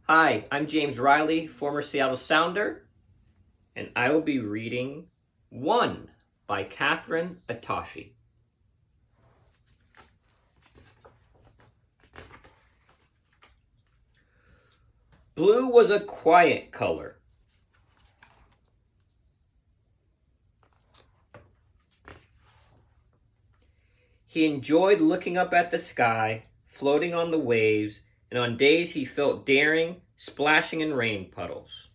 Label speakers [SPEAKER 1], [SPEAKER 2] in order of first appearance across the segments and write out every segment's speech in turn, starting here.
[SPEAKER 1] Hi, I'm James Riley, former Seattle Sounder, and I will be reading One by Kathryn Otoshi. Blue was a quiet color. He enjoyed looking up at the sky, floating on the waves, and on days he felt daring, splashing in rain puddles.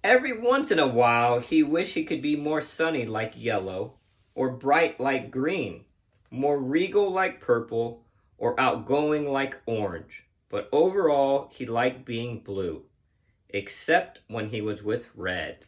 [SPEAKER 1] Every once in a while, he wished he could be more sunny like yellow, or bright like green, more regal like purple, or outgoing like orange. But overall, he liked being blue, except when he was with Red.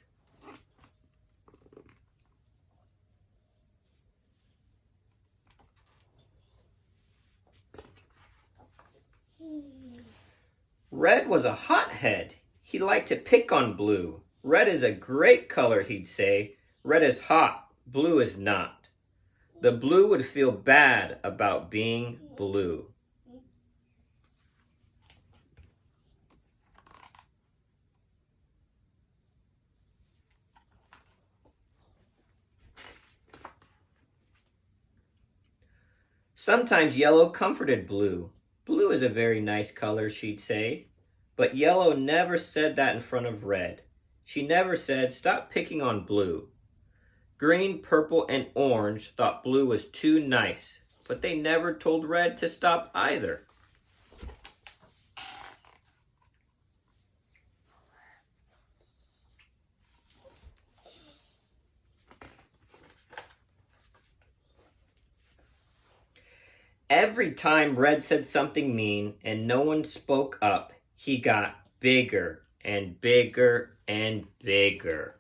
[SPEAKER 1] Red was a hothead. He liked to pick on Blue. Red is a great color, he'd say. Red is hot, blue is not. The blue would feel bad about being blue. Sometimes yellow comforted Blue. Blue is a very nice color, she'd say. But yellow never said that in front of Red. She never said, stop picking on Blue. Green, purple, and orange thought Blue was too nice, but they never told Red to stop either. Every time Red said something mean and no one spoke up, he got bigger and bigger and bigger.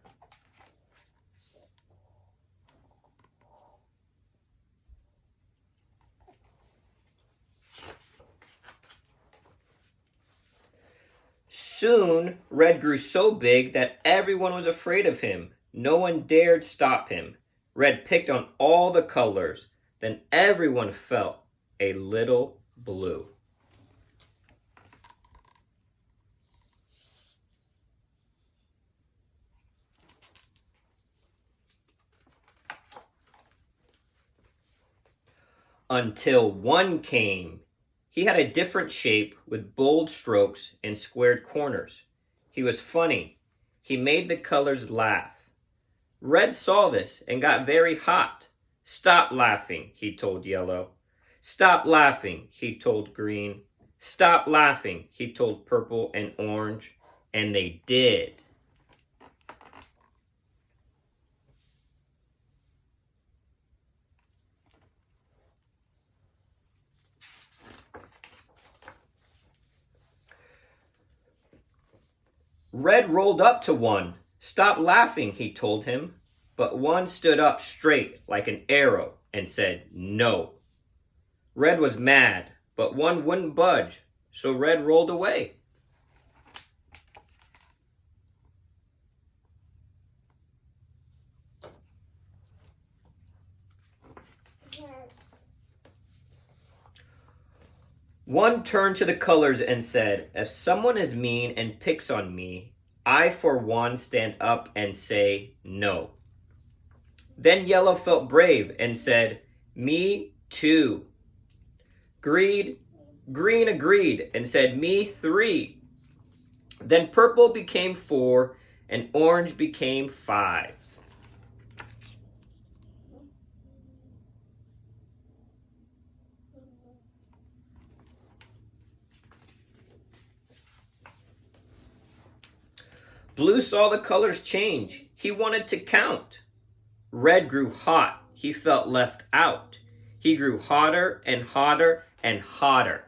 [SPEAKER 1] Soon, Red grew so big that everyone was afraid of him. No one dared stop him. Red picked on all the colors. Then everyone felt a little blue. Until one came. He had a different shape with bold strokes and squared corners. He was funny. He made the colors laugh. Red saw this and got very hot. Stop laughing, he told Yellow. Stop laughing, he told Green. Stop laughing, he told Purple and Orange. And they did. Red rolled up to one. Stop laughing, he told him. But one stood up straight like an arrow and said, no. Red was mad, but one wouldn't budge, so Red rolled away. One turned to the colors and said, if someone is mean and picks on me, I for one stand up and say no. Then Yellow felt brave and said, me too. Green agreed and said, me 3. Then Purple became 4 and Orange became 5. Blue saw the colors change. He wanted to count. Red grew hot. He felt left out. He grew hotter and hotter and hotter.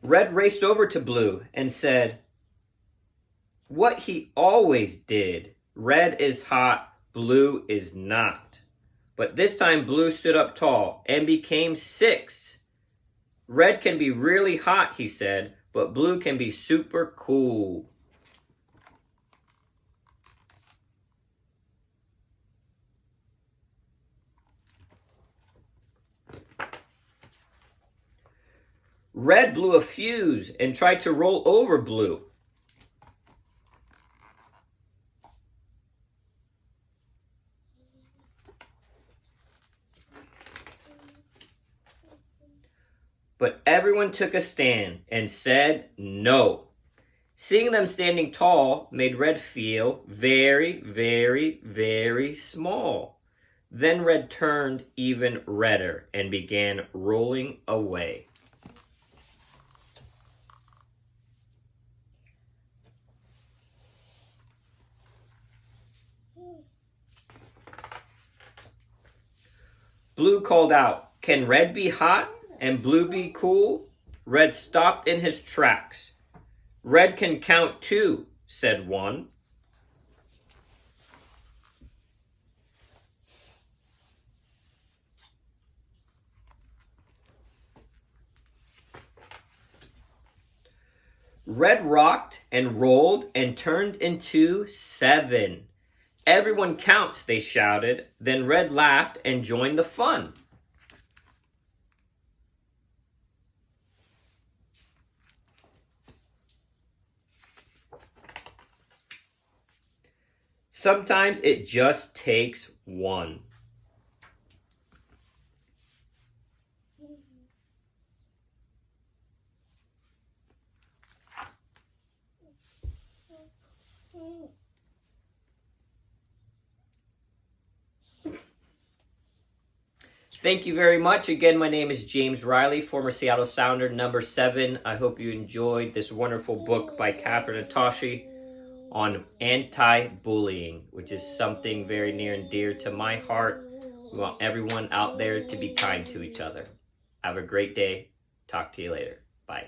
[SPEAKER 1] Red raced over to Blue and said, what he always did. Red is hot, blue is not. But this time Blue stood up tall and became 6. Red can be really hot, he said, but Blue can be super cool. Red blew a fuse and tried to roll over Blue. But everyone took a stand and said no. Seeing them standing tall made Red feel very, very, very small. Then Red turned even redder and began rolling away. Blue called out, "Can Red be hot and Blue be cool?" Red stopped in his tracks. "Red can count too," said one. Red rocked and rolled and turned into 7. "Everyone counts," they shouted. Then Red laughed and joined the fun. Sometimes it just takes one. Thank you very much. Again, my name is James Riley, former Seattle Sounder, number 7. I hope you enjoyed this wonderful book by Kathryn and Otoshi on anti-bullying, which is something very near and dear to my heart. We want everyone out there to be kind to each other. Have a great day. Talk to you later. Bye.